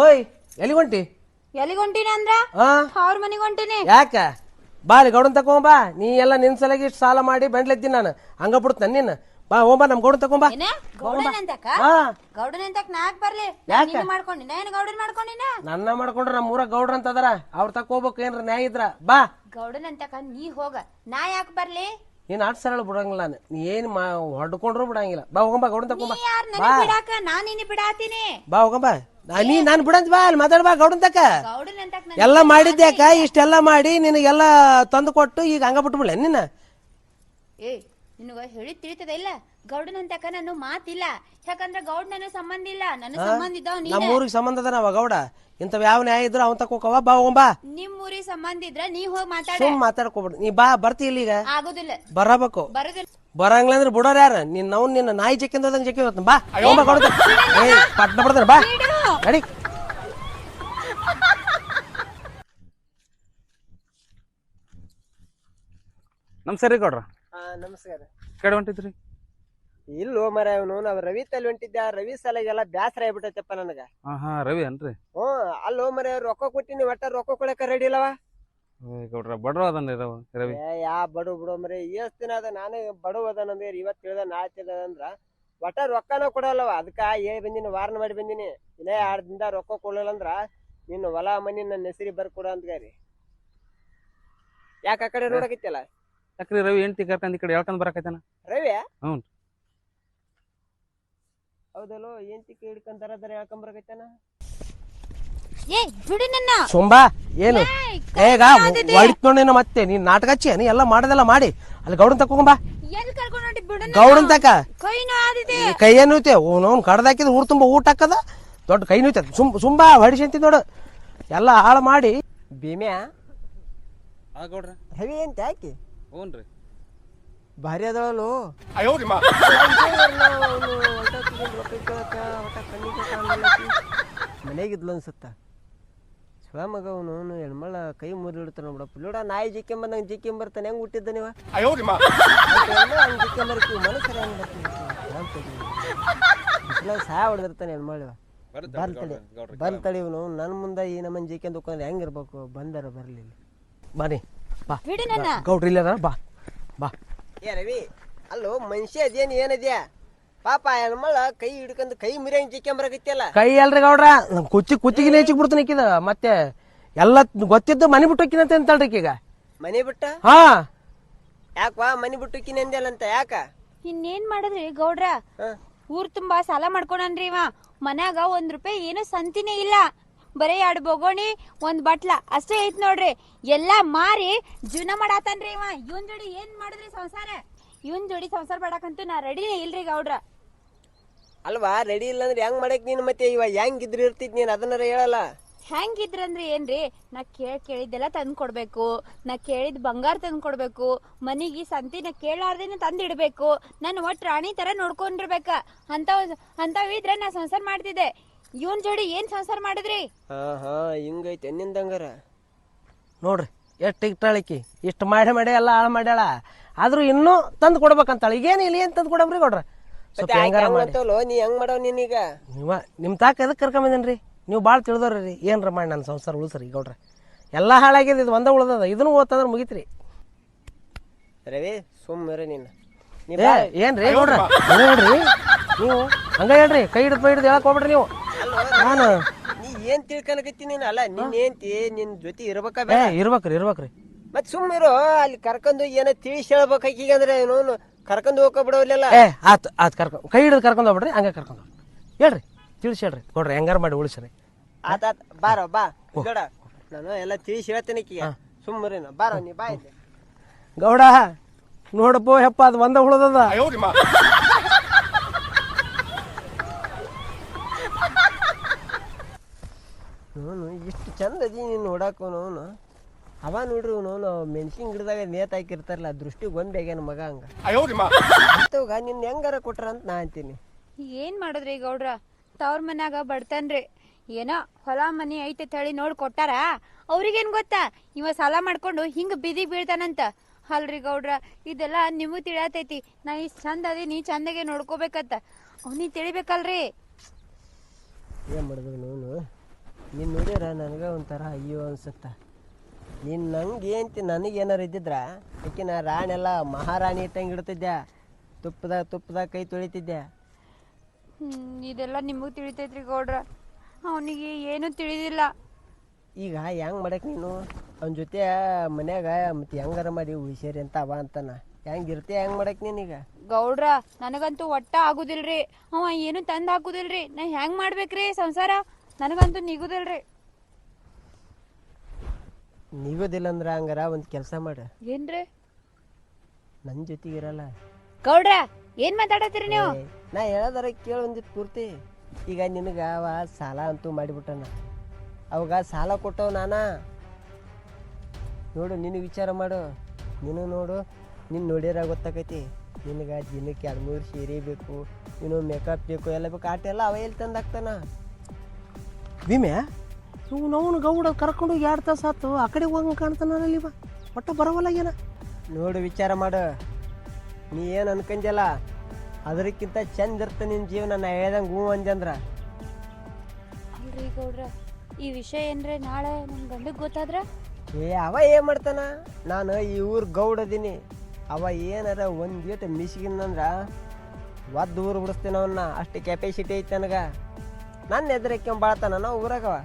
ಓಯ್, ಎಲ್ಲಿ ಹೊಂಟಿ? ಎಲ್ಲಿಗೆ ಹೊಂಟೀನಿ ಅಂದ್ರ ಅವ್ರ ಮನಿಗ್ ಹೊಂಟೀನಿ. ಯಾಕ? ಬಾರಿ ಗೌಡನ್ ತಕೊಂಬಾ. ನೀ ಎಲ್ಲ ನಿನ್ ಸಲಗಿ ಇಷ್ಟು ಸಾಲ ಮಾಡಿ ಬೆಂಡ್ಲೆದ್ದೀನಿ ನಾನು. ಹಂಗ ಬಿಡ್ತ ನಿನ್ನ. ಬಾ ಹೋಗ್ಬಾ, ನಮ್ ಗೌಡನ್ ತಕೊಂಬಾ. ಗೌಡನಂತಕ್ ನಾಕ್ ಬರ್ಲಿ? ಮಾಡ್ಕೊಂಡಿನ ಏನ್ ಗೌಡನ್ ಮಾಡ್ಕೊಂಡಿನ? ನನ್ನ ಮಾಡ್ಕೊಂಡ್ರ ನಮ್ಮ ಊರ ಗೌಡ್ರ ಅಂತ ಅದರ, ಅವ್ರ ತಕ ಹೋಗ್ಬೇಕು. ಏನ್ರ ನ್ಯಾಯ ಇದ್ರ ಬಾ. ಗೌಡನಂತಕ ನೀ ಹೋಗ, ನಾ ಯಾಕೆ ಬರ್ಲಿ? ನೀನ್ ಆಟ ಸರಳ ಬಿಡಂಗಿಲ್ಲ ನಾನು. ನೀ ಏನ್ ಹೊಡ್ಕೊಂಡ್ರು ಬಿಡಂಗಿಲ್ಲ. ಬಾ ಹೋಗಂಬಾ, ಗೌಡನ್ ತಕೊಂಬಾ. ಬಿಡಾತೀನಿ. ಬಾ ಹೋಗಂಬಾ. ನಾನು ಬಿಡಂತ ಬಾ, ಅಲ್ಲಿ ಮಾತಾಡ್ ಬಾ ಗೌಡನ್ ತಕ. ಎಲ್ಲ ಮಾಡಿದ್ಯಾಕ? ಇಷ್ಟೆಲ್ಲ ಮಾಡಿ ನಿನಗೆಲ್ಲ ತಂದು ಕೊಟ್ಟು ಈಗ ಹಂಗ ಬಿಟ್ಬಿಡ್ಲೆ ನಿನ್ನ? ಏ, ನಿನಗ ಹೇಳಿ ತಿಳಿತದ ಇಲ್ಲ? ಗೌಡನಂತಕ ನಾನು ಮಾತಿಲ್ಲ. ಯಾಕಂದ್ರ ಗೌಡ ನನ್ನ ಸಂಬಂಧ ಇಲ್ಲ, ನನ್ನ ಸಂಬಂಧ ಇದ್ದಾವ. ನಮ್ಮೂರಿಗೆ ಸಂಬಂಧ ಅದ ನಾವ ಗೌಡ. ಇಂಥವ್ ಯಾವ ನ್ಯಾಯ ಇದ್ರು ಅವನ್ ತಕೋಕವ. ಬಾ ಹೋಗಂಬಾ. ನಿಮ್ ಊರಿಗೆ ಸಂಬಂಧ ಇದ್ರ ನೀ ಹೋಗಿ ಮಾತಾಡ. ಸುಮ್ ಮಾತಾಡ್ಕೋಬಿಡ್. ನೀ ಬಾ, ಬರ್ತಿ ಇಲ್ಲಿ ಈಗ? ಆಗುದಿಲ್ಲ. ಬರಬೇಕು. ಬರುದಿಲ್ಲ. ಬರಂಗಿಲ್ಲ ಅಂದ್ರೆ ಬಿಡೋರ್ ಯಾರ? ನಿನ್ನ ನಾಯಿ ಜಕ್ಕಿಂದ ಜಕ್ಕಿ ಹೋಗ್ತಾನ. ಬಾ ಹೋಗ್ಬಾ ಗೌಡ. ಪಟ್ನ ಬಿಡ್ತಾನ. ಬಾ ನಡಿ. ನಮಸ್ಕಾರ ರೀ ಗೌಡ್ರ. ನಮಸ್ಕಾರ. ಕಡೆ ಹೊಂಟಿದ್ರಿ? ಇಲ್ಲೋ ಮರ ಅವನು ನಾವ್ ರವಿ ತಲೆ ಹೊಂಟಿದ್ದ. ರವಿ ಸಲಗೆಲ್ಲ ಬ್ಯಾಸರ ಆಗ್ಬಿಟ್ಟೈತಪ್ಪ ನನಗ. ರವಿ ಅನ್ರಿ? ಅಲ್ಲೋ ಮರ ರೊಕ್ಕ ಕೊಟ್ಟಿನಿ, ಒಟ್ಟ ರೊಕ್ಕ ಕೊಡಕ ರೆಡಿ ಇಲ್ಲವ ಗೌಡ್ರ. ಬಡ್ರು ಅದನ್ರಿ ರವಿ. ಯಾ ಬಡು ಬಿಡೋ ಮರ, ಎಷ್ಟ್ ದಿನ ಅದ ನಾನೇ ಬಡವ ಅದನಂದ್ರ ಇವತ್ ತಿಳಿದ ನಾಳೆ ತಿಳಿದ ಅಂದ್ರ ಒಟ್ಟ ರೊಕ್ಕನ ಕೊಡಲ್ಲವ. ಅದಕ್ಕ ಬಂದಿನಿ, ವಾರನ ಮಾಡಿ ಬಂದಿನಿ. ಇನ್ನ 2 ದಿನದ ರೊಕ್ಕ ಕೊಡಲಿಲ್ಲ ಅಂದ್ರ ನಿನ್ನ ಹೊಲ ಮನಿ ನನ್ನ ಹೆಸರಿ ಬರ್ಕೊಡ ಅಂತ ಗಾರಿ. ಯಾಕ ಆ ಕಡೆ ನೋಡಕೈತಿಲ್ಲ? ಯಾಕ್ರಿ ರವಿ ಹೆಂಡತಿ ಕರ್ಕೊಂಡ್ ಈ ಕಡೆ ಹೇಳ್ಕೊಂಡ್ ಬರಾಕೈತಾನ? ರವಿ ಹ್ಞೂ. ಹೌದಲ್ಲೋ ಏಂತಿ ಹಿಡ್ಕೊಂತಾರ ಹೇಳ್ಕೊಂಬರಕೈತಾನ. ಏ ಬಿಡು ನನ್ನ. ಸುಂಬಾ ಏನು ಏಯ್, ಈಗ ಹೊಡಿತ್ ನೋಡಿನ ಮತ್ತೆ ನೀನ್ ನಾಟಕ ಹಚ್ಚಿ ನೀ ಎಲ್ಲ ಮಾಡದೆಲ್ಲ ಮಾಡಿ ಅಲ್ಲಿ ಗೌಡನ್ ತಕೊಂಬಾ. ಎಲ್ಲಿ ಕರ್ಕೊಂಡ್ ಹೊಂಟಿ ಬಿಡು ನನ್ನ. ಗೌಡನ್ ತಕ ಕೈ ನೋವಾದಿದೆ. ಕೈ ಏನುತ್ತೆ ಅವ್ನು ಕಡ್ದಾಕಿದ್ ಊರ್ ತುಂಬ ಊಟ ಹಾಕದ ದೊಡ್ಡ ಕೈ ನೋಯ್ತದ. ಸುಂಬಾ ಹೊಡಿಸಂತಿ ನೋಡು ಎಲ್ಲ ಹಾಳು ಮಾಡಿ. ಭೀಮ್ಯಾ ಆ ಗೌಡ್ರ ರವಿ ಅಂತ ಯಾಕೆ ಹ್ಞೂನ್ರಿ. ಭಾರಿ ಅದಳಲು ಮನೆಗಿದ್ಲು ಅನ್ಸತ್ತ. ಸುಳ ಮಗ ಅವನು ಹೆಣ್ಮಳ ಕೈ ಮುರಿ ಇಡ್ತಾನ ಬಿಡಪ್ಪ. ಲೋಡ ನಾಯಿ ಜಿಕ್ಕೆಂಬಂದಂಗೆ ಜಿಕ್ಕೆಂಬರ್ತಾನೆ. ಹೆಂಗ್ ಹುಟ್ಟಿದ್ದ ನೀವ ಹಂಗೆ ಜಿಕ್ಕೆಂಬರ್ತೀವಿ ಮನಸ್ಸರ ಹೆಂಗ್ ಬರ್ತೀವಿ ಸಹ ಹೊಡೆದಿರ್ತಾನೆ ಹೆಣ್ಮಳ. ಬರ್ತಳಿ ಇವನು ನನ್ನ ಮುಂದೆ ಈ ನಮ್ಮನ್ ಜಿಕೆಂದು ಹೋಗ್ಕೊಂಡ್ರೆ ಹೆಂಗಿರ್ಬೇಕು. ಬಂದಾರ ಬರ್ಲಿಲ್ಲ. ಬನ್ನಿ ಬಾ ಬಿಡು ನನ್ನ. ಗೌಡ್ರ ಇಲ್ಲ ಬಾ ಬಾ. ಏ ರವಿ ಅಲ್ಲೋ ಮನುಷ್ಯ ಅದೇನು ಏನದ್ಯಾ ಪಾಪ ಹೆಣ್ಮಳ ಕೈ ಹಿಡ್ಕೊಂಡು ಕೈ ಮುರಿಯಂಗ್ ಜಿಕ್ಕೆಂಬರಕೈತಿಯಲ್ಲ. ಕೈ ಅಲ್ರಿ ಗೌಡ್ರ ಕುತ್ತಿಗೆ ನೇಚಿಗೆ ಬಿಡ್ತಾನೆ ಈಕಿದ. ಮತ್ತೆ ಎಲ್ಲ ಗೊತ್ತಿದ್ದು ಮನೆ ಬಿಟ್ಟು ಹೋಕಿನಂತ ಅಂತಳ್ರಿ ಈಗ. ಮನೆ ಬಿಟ್ಟ ಹಾ ಯಾಕವಾ ಮನೆ ಬಿಟ್ಟು ಕಿನಂದ್ಯಲ್ಲಂತ ಯಾಕ? ಇನ್ನೇನ್ ಮಾಡಿದ್ರಿ ಗೌಡ್ರ? ಊರ್ ತುಂಬಾ ಸಾಲ ಮಾಡ್ಕೊಂಡನ್ರಿ ಇವ. ಮನ್ಯಾಗ ₹1 ಏನು ಸಂತಿನೇ ಇಲ್ಲ. ಬರೀ 2 ಬೊಗೋಣಿ 1 ಬಟ್ಲ ಅಷ್ಟೇ ಐತ್ ನೋಡ್ರಿ. ಎಲ್ಲಾ ಮಾರಿ ಜೀವನ ಮಾಡಾತನ್ರಿ ಇವ. ಇವನ್ ಜೋಡಿ ಏನ್ ಮಾಡಿದ್ರಿ ಸಂಸಾರ? ಇವನ್ ಜೋಡಿ ಸಂಸಾರ ಮಾಡಕಂತೂ ನಾ ರೆಡಿನೇ ಇಲ್ರಿ ಗೌಡ್ರ. ಅಲ್ವಾ ರೆಡಿ ಇಲ್ಲ ಅಂದ್ರೆ ಹೆಂಗ್ ಮಾಡಕ್ ನೀನ್? ಮತ್ತೆ ಇವಾಗ ಹೆಂಗ್ ಇದ್ರು ಇರ್ತಿದ್ ನೀನ್ ಅದನ್ನಾರ ಹೇಳಲ್ಲ. ಹೆಂಗಿದ್ರಂದ್ರಿ ಏನ್ರಿ? ನಾ ಕೇಳಿದ್ದೆಲ್ಲ ತಂದ್ ಕೊಡ್ಬೇಕು. ನಾ ಕೇಳಿದ್ ಬಂಗಾರ ತಂದ್ ಕೊಡ್ಬೇಕು. ಮನಿಗಿ ಸಂತಿನ ಕೇಳಾರ್ದೇನೆ ತಂದಿಡ್ಬೇಕು. ನನ್ ಒಟ್ ರಾಣಿ ತರ ನೋಡ್ಕೊಂಡಿರ್ಬೇಕ. ಅಂತವಿದ್ರೆ ನಾ ಸಂಸಾರ ಮಾಡ್ತಿದ್ದೆ. ಇವನ್ ಜೋಡಿ ಏನ್ ಸಂಸಾರ ಮಾಡಿದ್ರಿ? ಹಾ ಹಿಂಗೈತೆ ನಿಂದಂಗಾರ ನೋಡ್ರಿ ಎಷ್ಟು ಇಟ್ಟಾಳಿಕಿ. ಇಷ್ಟು ಮಾಡಿ ಎಲ್ಲ ಹಾಳು ಮಾಡ್ಯಾಳ. ಆದ್ರೂ ಇನ್ನೂ ತಂದು ಕೊಡ್ಬೇಕಂತಾಳ. ಈಗೇನು ಇಲ್ಲಿ ಏನ್ ತಂದು ಕೊಡಮ್ರಿ ಗೌಡ್ರ? ಸ್ವಲ್ಪ ಹೆಂಗಾರ ಮಾಡಿ. ನೀ ಹೆಂಗ್ ಮಾಡವ್ ನೀನೀಗ? ನಿಮ್ಮ ತಾಕ ಎದಕ್ಕೆ ಕರ್ಕೊಂಬಂದೇನ್ರಿ? ನೀವು ಭಾಳ ತಿಳಿದವ್ರಿ. ಏನ್ರ ಮಾಡಿ ನನ್ನ ಸಂಸಾರ ಉಳಿಸ್ರಿ ಗೌಡ್ರ. ಎಲ್ಲ ಹಾಳಾಗ್ಯದ, ಇದು ಒಂದ ಉಳ್ದದ. ಇದನ್ನು ಓದ್ತಂದ್ರೆ ಮುಗಿತ್ರಿ. ರವಿ ಸುಮ್ಮನೆ ನೀನು ಏನ್ರಿ ಗೌಡ್ರ ಹೇಳ್ರಿ ನೀವು ಹಂಗ ಹೇಳ್ರಿ. ಕೈ ಹಿಡಿದು ಹಿಡಿದು ಹೇಳಕ್ ಹೋಗ್ಬಿಡ್ರಿ ನೀವು. ನಾನು ನೀ ಏನ್ ತಿಳ್ಕೊಳಕತ್ತಿ ನೀನ್? ಅಲ್ಲ ನಿನ್ ಏಂತಿ ನಿನ್ ಜೊತೆ ಇರ್ಬೇಕ ಇರ್ಬೇಕ್ರಿ. ಮತ್ ಸುಮ್ಮಿರೋ ಅಲ್ಲಿ ಕರ್ಕೊಂಡು ಏನೋ ತಿಳಿಸಿ ಹೇಳ್ಬೇಕು ಆಕಿಗೆ. ಅಂದ್ರೆ ನೋನು ಕರ್ಕೊಂಡು ಹೋಗೋ ಬಿಡೋಲ್ಲ. ಆತ್ ಕರ್ಕೊಂಡು ಕೈ ಹಿಡಿದು ಕರ್ಕೊಂಡು ಹೋಗ್ಬಿಡ್ರಿ. ಹಂಗ ಕರ್ಕೊಂಡು ಹೇಳ್ರಿ, ತಿಳಿಸಿ ಹೇಳ್ರಿ ಗೌಡ್ರ. ಹೆಂಗಾರ ಮಾಡಿ ಉಳಿಸ್ರಿ. ಆತ ಬಾರೋ ಬಾ ಗೌಡ, ನಾನು ಎಲ್ಲ ತಿಳಿಸಿ ಹೇಳ್ತೇನೆ ಆಕಿಗೆ. ಸುಮ್ಮನೆ ಬಾರೋ ನೀ ಬಾ ಇಲ್ಲಿ. ಗೌಡ ನೋಡಪ್ಪ ಹೆಪ್ಪ ಅದು ಒಂದ ಉಳ್ದದ. ನೋನು ಇಷ್ಟು ಚಂದ ಅದಿ ನೀನು ನೋಡಾಕ. ನೋನು ಅವ ನೋಡ್ರಿ ನೋನು ಮೆಣಸಿನ ಗಿಡದಾಗ ನೇತ್ ಹಾಕಿರ್ತಾರಲ್ಲ, ದೃಷ್ಟಿಗೆ ಒಂದಾಗ್ಯಾನ ಮಗ. ಹಂಗ ಅಂತವಾಗ ನಿನ್ನ ಹೆಂಗಾರ ಕೊಟ್ರ ಅಂತ ನಾ ಅಂತೀನಿ. ಏನ್ ಮಾಡುದ್ರಿ ಗೌಡ್ರ? ತವ್ರ ಮನ್ಯಾಗ ಬಡ್ತಾನ್ರಿ. ಏನೋ ಹೊಲ ಮನಿ ಐತೆ ತಳಿ ನೋಡ್ ಕೊಟ್ಟಾರ. ಅವ್ರಿಗೇನ್ ಗೊತ್ತಾ ಇವ ಸಾಲ ಮಾಡ್ಕೊಂಡು ಹಿಂಗ ಬಿದಿ ಬೀಳ್ತಾನಂತ. ಅಲ್ರಿ ಗೌಡ್ರ, ಇದೆಲ್ಲ ನಿಮಗ್ ತಿಳಿಯತೈತಿ. ನಾ ಇಷ್ಟ್ ಚಂದ ಅದೀನಿ, ಚಂದಾಗೆ ನೋಡ್ಕೋಬೇಕಂತ ಅವ್ನಿಗೆ ತಿಳಿಬೇಕಲ್ರಿ. ಏನ್ ಮಾಡಿದ್ರು ನೋನು ನೀನ್ ನೋಡ್ಯಾರ ನನಗ ಒಂಥರ ಅಯ್ಯೋ ಅನ್ಸತ್ತ. ನೀನ್ ನಂಗೆ ಏಂತಿ ನನಗೇನಾರು ಇದ್ದಿದ್ರ ಆಕಿನ ರಾಣೆಲ್ಲ ಮಹಾರಾಣಿ ಇಟ್ಟಂಗೆ ಇಡ್ತಿದ್ದೆ. ತುಪ್ಪದಾಗ ಕೈ ತೊಳಿತಿದ್ದೆ. ಇದೆಲ್ಲ ನಿಮಗ್ ತಿಳಿತೈತ್ರಿ ಗೌಡ್ರ. ಅವನಿಗೆ ಏನು ತಿಳಿದಿಲ್ಲ. ಈಗ ಹೆಂಗ್ ಮಾಡಕ್ ನೀನು ಅವನ ಜೊತೆ ಮನ್ಯಾಗ ಮತ್ತೆ ಹೆಂಗಾರ ಮಾಡಿ ಹುಷಾರಿ ಅಂತ ಅವ ಅಂತಾನ. ಹೆಂಗಿರ್ತಿ ಹೆಂಗ್ ಮಾಡಕ್ ನೀನೀಗ? ಗೌಡ್ರ ನನಗಂತೂ ಒಟ್ಟ ಆಗುದಿಲ್ರಿ. ಅವ ಏನು ತಂದ್ ಹಾಕುದಿಲ್ರಿ. ನಾ ಹೆಂಗ್ ಮಾಡ್ಬೇಕ್ರಿ ಸಂಸಾರ? ನನಗಂತೂ ನಿಗುದಿಲ್ರಿ. ನಿಗೋದಿಲ್ಲ ಅಂದ್ರ ಹಂಗಾರ ಒಂದ್ ಕೆಲ್ಸ ಮಾಡ. ಏನ್ರಿ? ನನ್ ಜೊತೆಗಿರಲ್ಲ. ಗೌಡ್ರ ಏನ್ ಮಾತಾಡತ್ತೀರಿ ನೀವು? ನಾ ಹೇಳದಾರ ಕೇಳ ಒಂದಿತ್ತು ಪೂರ್ತಿ. ಈಗ ನಿನಗ ಅವ ಸಾಲ ಅಂತೂ ಮಾಡಿಬಿಟ್ಟನ. ಅವಾಗ ಸಾಲ ಕೊಟ್ಟವ್ ನಾನಾ. ನೋಡು ನಿನಗೆ ವಿಚಾರ ಮಾಡು. ನೀನು ನೋಡು, ನಿನ್ನ ನೋಡ್ಯಾರ ಗೊತ್ತಾಕೈತಿ. ನಿನಗೆ ದಿನಕ್ಕೆ 2-3 ಸೀರೆ ಬೇಕು, ನೀನು ಮೇಕಪ್ ಬೇಕು, ಎಲ್ಲ ಬೇಕು. ಆಟೆಲ್ಲ ಅವ ಎಲ್ಲಿ ತಂದು ಹಾಕ್ತಾನ? ಭೀಮ್ಯಾ ಅವನು ಗೌಡ ಕರ್ಕೊಂಡು 2 ತಾಸು ಆತು. ಆ ಕಡೆ ಹೋಗಂಗೆ ಕಾಣ್ತಾನಲ್ಲಿ ಇವ. ಒಟ್ಟ ಬರವಲ್ಲಾಗೇನ. ನೋಡು ವಿಚಾರ ಮಾಡು. ನೀ ಏನು ಅನ್ಕಂಜಲ್ಲ ಅದಕ್ಕಿಂತ ಚಂದ ಇರ್ತ ನಿನ್ನ ಜೀವನ. ನಾ ಹೇಳ್ದಂಗೆ ಹೂ ಅಂದ್ರ. ಅಲ್ರಿ ಗೌಡ್ರ, ಈ ವಿಷಯ ಏನ್ರೆ ನಾಳೆ ನನ್ ಗಂಡಗ್ ಗೊತ್ತಾದ್ರ? ಅವ ಏನ್ ಮಾಡ್ತಾನ? ನಾನು ಈ ಊರ್ ಗೌಡ ಅದೀನಿ. ಅವ ಏನಾರ ಒಂದ್ ಗೇಟ್ ಮಿಸ್ಗಿನ್ನಂದ್ರ ಒದ್ದು ಊರು ಬಿಡಿಸ್ತೀನಿ ಅವನ್ನ. ಅಷ್ಟು ಕೆಪಾಸಿಟಿ ಐತಿ ನನಗ. ನನ್ನ ಎದುರಕ್ಕೆ ಬಾಳ್ತಾನ ನಾವು ಊರಾಗವ.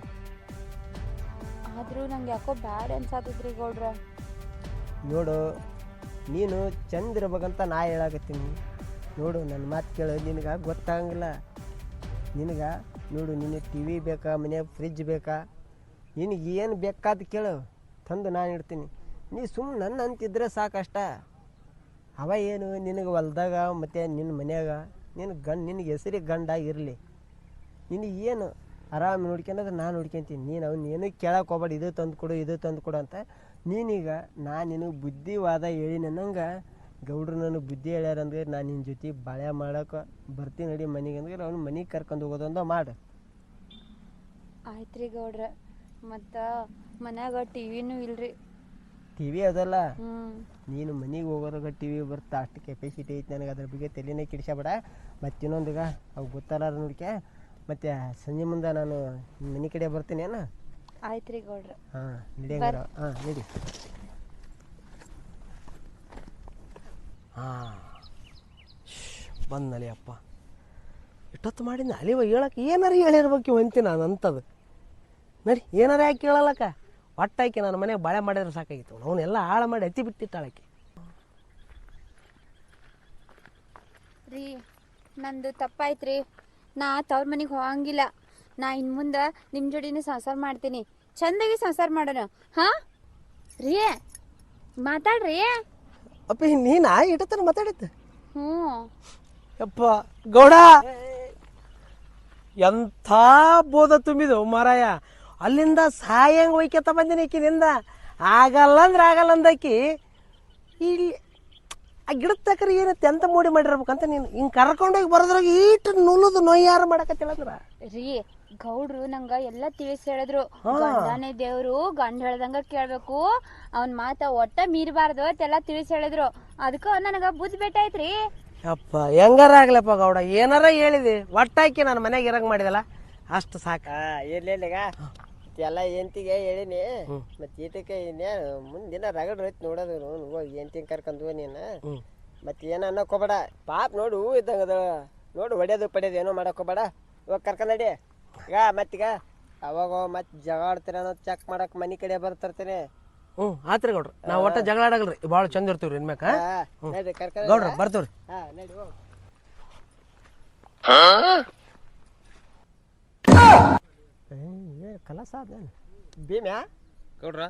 ಆದ್ರೂ ನಂಗೆ ಯಾಕೋ ಬ್ಯಾಡ್ ಅನ್ಸಾತದ್ರಿ ಗೌಡ್ರ. ನೋಡು ನೀನು ಚಂದ ಇರ್ಬೇಕಂತ ನಾ ಹೇಳಾಕತ್ತೀನಿ. ನೋಡು ನನ್ನ ಮಾತು ಕೇಳು, ನಿನಗೆ ಗೊತ್ತಾಗಂಗಿಲ್ಲ. ನಿನಗೆ ನೋಡು, ನಿನಗೆ ಟಿ ವಿ ಬೇಕಾ, ಮನ್ಯಾಗ ಫ್ರಿಜ್ ಬೇಕಾ, ನಿನಗೆ ಏನು ಬೇಕಾದ ಕೇಳು, ತಂದು ನಾನು ಇಡ್ತೀನಿ. ನೀ ಸುಮ್ಮನೆ ನನ್ನ ಅಂತಿದ್ರೆ ಸಾಕಷ್ಟ. ಅವ ಏನು ನಿನಗೆ ಹೊಲ್ದಾಗ ಮತ್ತು ನಿನ್ನ ಮನ್ಯಾಗ ನಿನಗೆ ಹೆಸರಿಗೆ ಗಂಡ ಇರಲಿ, ನಿನಗೆ ಏನು ಆರಾಮ್ ನೋಡ್ಕೊಂಡ್ರೆ ನಾನು ನೋಡ್ಕೊಂತೀನಿ. ನೀನು ಅವ್ನು ಏನೂ ಕೇಳಕ್ಕೆ ಹೋಗ್ಬೇಡ, ಇದು ತಂದು ಕೊಡು ಇದು ತಂದು ಕೊಡು ಅಂತ. ನೀನೀಗ ನಾನು ನಿನಗೆ ಬುದ್ಧಿವಾದ ಹೇಳಿ ನಂಗೆ ಗೌಡ್ರು ನನಗೆ ಬುದ್ಧಿ ಹೇಳ್ಯಾರಂದ್ರೆ ನಾನು ನಿನ್ನ ಜೊತೆ ಬಾಳೆ ಮಾಡೋಕೆ ಬರ್ತೀನಿ ನಡಿ ಮನೆಗೆ ಅಂದ್ರೆ ಅವ್ನು ಮನೆಗೆ ಕರ್ಕೊಂಡು ಹೋಗೋದೊಂದು ಮಾಡು. ಆಯ್ತ್ರಿ ಗೌಡ್ರ. ಮತ್ತ ಮನ್ಯಾಗ ಟಿವಿನೂ ಇಲ್ರಿ. ಟಿ ವಿ ಅದಲ್ಲ, ನೀನು ಮನೆಗೆ ಹೋಗೋದಾಗ ಟಿ ವಿ ಬರ್ತಾ ಅಷ್ಟು ಕೆಪಾಸಿಟಿ ಐತೆ ನನಗೆ. ಅದ್ರ ಬಗ್ಗೆ ತಲೆನೇ ಕಿಡಿಸಬೇಡ. ಮತ್ತು ಇನ್ನೊಂದೀಗ ಅವು ಗೊತ್ತಲ್ಲ ನೋಡ್ಕೆ, ಮತ್ತು ಸಂಜೆ ಮುಂದೆ ನಾನು ಮನೆ ಕಡೆ ಬರ್ತೀನಿ ಏನ. ಆಯ್ತ್ರಿ ಗೌಡ್ರ. ಹಾಂ ನಡಿಯಂಗಾರ. ಹಾಂ ನಡಿ. ಹಾಂ ಬಂದಲಿ ಅಪ್ಪ. ಇಷ್ಟೊತ್ತು ಮಾಡಿದ್ನ ಅಲ್ಲಿವ ಹೇಳಕ್ಕೆ ಏನಾರ ಹೇಳಿರ್ಬೇಕು ಅಂತೀನಿ ನಾನು ಅಂಥದ್ದು. ನಡಿ ಏನಾರ ಯಾಕೆ ಕೇಳಲ್ಲಕ್ಕ, ಒಟ್ಟಾಕಿ ನಾನು ಮನೆಗೆ ಬಾಳೆ ಮಾಡಿದ್ರೆ ಸಾಕಾಗಿತ್ತು. ಅವನ್ನೆಲ್ಲ ಹಾಳು ಮಾಡಿ ಅತಿ ಬಿಟ್ಟಿಟ್ಟಾಳಕ್ಕೆ. ರೀ ನಂದು ತಪ್ಪಾಯ್ತ್ರಿ. ನಾ ತವ್ರ ಮನೆಗೆ ಹೋಗಂಗಿಲ್ಲ. ನಾ ಇನ್ನು ಮುಂದೆ ನಿಮ್ಮ ಜೋಡಿನೇ ಸಂಸಾರ ಮಾಡ್ತೀನಿ. ಚಂದಾಗಿ ಸಂಸಾರ ಮಾಡೋಣ. ಹಾಂ ರೀ ಮಾತಾಡ್ರಿ. ಅಪ್ಪ ನೀನಾ ಇಟ್ಟತನ ಮಾತಾಡಿದ್ದೆ? ಹ್ಞೂ ಯಪ್ಪ ಗೌಡ, ಎಂಥ ಬೋಧ ತುಂಬಿದು ಮಾರಾಯ. ಅಲ್ಲಿಂದ ಸಾಯಂಗ್ ಒಯ್ಕೆತ ಬಂದಿನಿ ಆಕಿನಿಂದ. ಆಗಲ್ಲ ಅಂದ್ರೆ ಆಗಲ್ಲ ಅಂದಾಕಿ ಇಲ್ಲಿ ಆ ಗಿಡದ ತಕ್ರ ಏನತ್ತೆ ಎಂತ ಮೋಡಿ ಮಾಡಿರ್ಬೇಕಂತ ನೀನು ಹಿಂಗೆ ಕರ್ಕೊಂಡೋಗಿ ಬರೋದ್ರಾಗ ಈಟು ನುಲ್ಲುದು ನೊಯ್ಯಾರು ಮಾಡಕತ್ತಿಲ್ಲಂದ್ರ. ರೀ ಗೌಡ್ರು ನಂಗ ಎಲ್ಲ ತಿಳಿಸಿ ಹೇಳಿದ್ರು. ಗಂಡನೇ ದೇವ್ರು, ಗಂಡ ಹೇಳ್ದಂಗ ಕೇಳ್ಬೇಕು, ಅವನ್ ಮಾತ ಒಟ್ಟ ಮೀರಬಾರ್ದು ಅಂತೆಲ್ಲ ತಿಳಿಸಿ ಹೇಳಿದ್ರು. ಅದಕ್ಕ ನನಗ ಬುದ್ಧಿ ಬೆಟ್ಟಾಯ್ತ್ರಿ. ಅಪ್ಪ ಹೆಂಗಾರ ಆಗ್ಲಪ್ಪ ಗೌಡ, ಏನಾರ ಹೇಳಿದೆ ಒಟ್ಟಾಕಿ ನಾನು ಮನೆಗೆ ಇರಂಗ್ ಮಾಡಿದಲ್ಲ ಅಷ್ಟು ಸಾಕ. ಇರ್ಲಿಲ್ಲಗ ಎಲ್ಲ ಎಂತಿಗೆ ಹೇಳಿನಿ. ಮತ್ತು ಈಟಕ್ಕೆ ಇನ್ನೇನು ಮುಂದಿನ ರಗಡ್ ರೈತ್ ನೋಡೋದು ಹೋಗಿ ಎಂತಿಂಗ್ ಕರ್ಕೊಂಡು ನೀನು. ಮತ್ತು ಏನೋ ಅನ್ನೋಕೋಬೇಡ, ಪಾಪ ನೋಡು ಹೂ ಇದ್ದಂಗೆ ಅದ. ನೋಡು ಹೊಡೆಯೋದು ಪಡೆಯೋದು ಏನೋ ಮಾಡೋಕೋಬೇಡ. ಇವಾಗ ಕರ್ಕೊಂಡಿ ಈಗ. ಮತ್ತೀಗ ಅವಾಗ ಮತ್ತೆ ಜಗಳ ಆಡ್ತೀರ ಅನ್ನೋದು ಚೆಕ್ ಮಾಡಕ್ಕೆ ಮನೆ ಕಡೆ ಬರ್ತಿರ್ತೀನಿ. ಆತ್ರಿ ಗೌಡ್ರ, ನಾವು ಒಟ್ಟ ಜಗಳ ಆಡಗಲ್ರಿ, ಭಾಳ ಚಂದ ಇರ್ತೀವ್ರಿ ಇನ್ಮ್ಯಾಕ. ನಡಿ ಕರ್ಕೊಂಡು ಗೌಡ್ರ ಬರ್ತೀವ್ರಿ. ಹಾಂ ನಡಿ ಹೋಗಿ. ಕಲಸ ಭೀಮ್ಯಾ ಗೌಡ್ರ